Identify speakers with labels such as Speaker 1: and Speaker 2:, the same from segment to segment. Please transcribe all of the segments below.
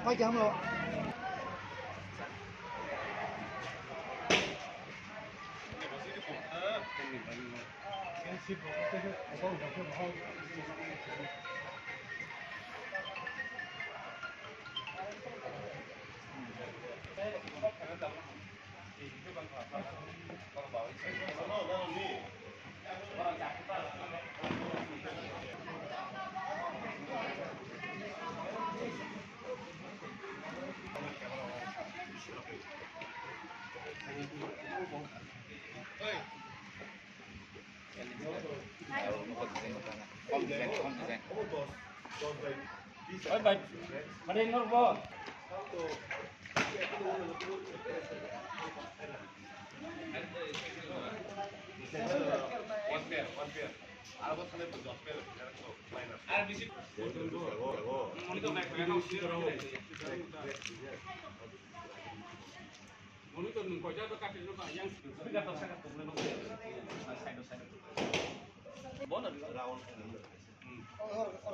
Speaker 1: 快讲了。
Speaker 2: Ôi bạch, mà đi nó vô.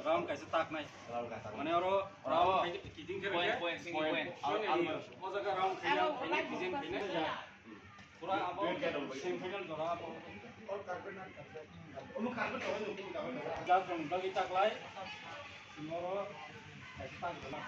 Speaker 2: Round kaisa tak nai. Mane oro round kijing kere point. Mo jaga round khaina kijing khaina. Pura abo semifinal jora abo. Jab jong bagi tak lai. Moro kaisa tak jona.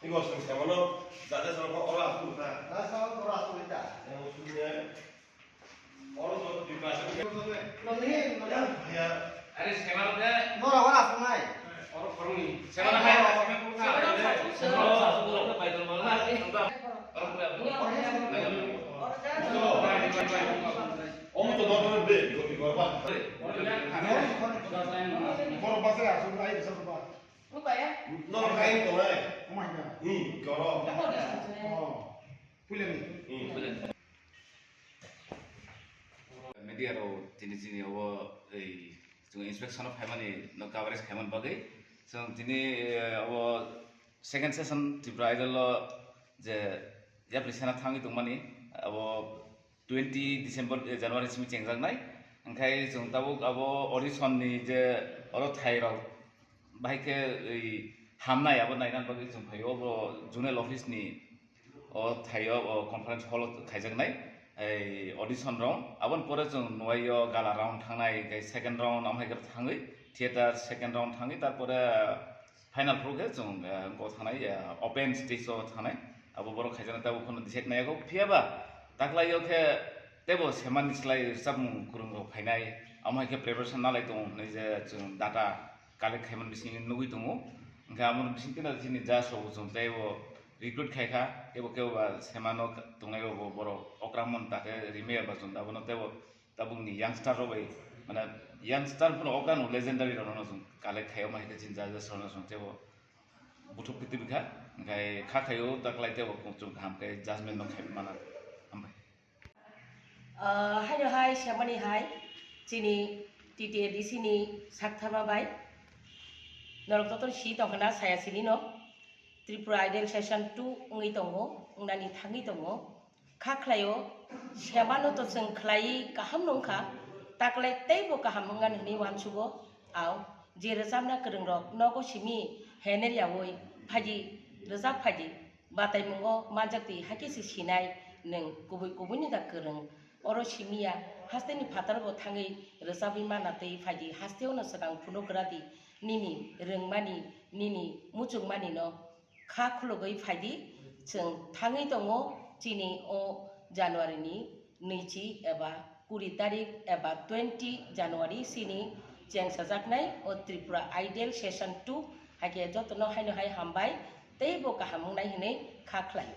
Speaker 3: 이거 지금 세번호 자대서로 얼어 아프다.
Speaker 1: 나서 돌아왔습니다.
Speaker 3: 얼어서 뒤까지.
Speaker 1: 너네
Speaker 3: 야,
Speaker 4: 아니 세마는데
Speaker 1: 너라 와라 송나이.
Speaker 4: 얼어 버릉이 세마는 해 세마는 바이들 말라
Speaker 3: 어머도 너는 왜 이거 봐.
Speaker 1: Kalau pasal ya, sungai bisa berubah.
Speaker 3: 너는 가인 동네.
Speaker 1: Rumahnya.
Speaker 3: 걸어.
Speaker 1: Oh, pulang nih.
Speaker 2: Media ro tini awo jung inspection of Hamani no coverage Haman bagai. So tini awo second session di bridal lo je ya presana thangi tungmani awo 20 December January simi chengjang nai. Angkai jung tabuk awo audition ni je oro thai ro bahai ke hamnai abo nainan bagai jung phayo bro zonal office ni o thayo conference hall khaijak nai. Audition round, abon pore jong nuayo gala round thangnai gai second round amhai gar thangai theater second round thangai tarpore final program jong go thangai open stage o thangai abo borok khaijana tabo khono decide nai go phiaba taklayo khe tebo semani slai samung kurung go phainai amhai khe preparation nalai tong nei je jong data collect khaiman bising nugui tongo engka amon bising tina jini ja so jong tebo recruit khaika kebo semano tungai bo boro okramon take rimea bazon dabono tebo tabungni youngster robai mana youngster puno okran legendary rono jong kale khayo mai kachin jaja sono jong tebo buthuk piti bikha ngai kha khayo taklai tebo jong ham kai judgment no khai mana ambai
Speaker 5: hai semani hai chini TTADC ni sakthama bai norok toton si tongkana saya sini no Tripura Idol Session 2 ngi tongo nani thangi tongo khaklayo semano to jeng khlai kaham nongkha taklai teibo kaham ngan ni wansugo aw je rezamna kereng rok nogo simi henel yawoi phaji rezab phaji batai mungo manjakti hakisi sinai neng kubui ni da kereng oro simia hasteni phatargo thangi rezabi manatei phaji hasteo no sakang phuno gradi nini rengmani nini muchungmani no kha khulogoi phaidi जों थाङै दङ दिनै जानुवारिनि 20 एबा 20 तारिख एबा 20 जानुवारि सिनि जों साजाकनाय त्रिपुरा आइडल सेशन 2 हाके जतन हायनो हाय हामबाय तैबो गाहामनाय हनै खाख्लाय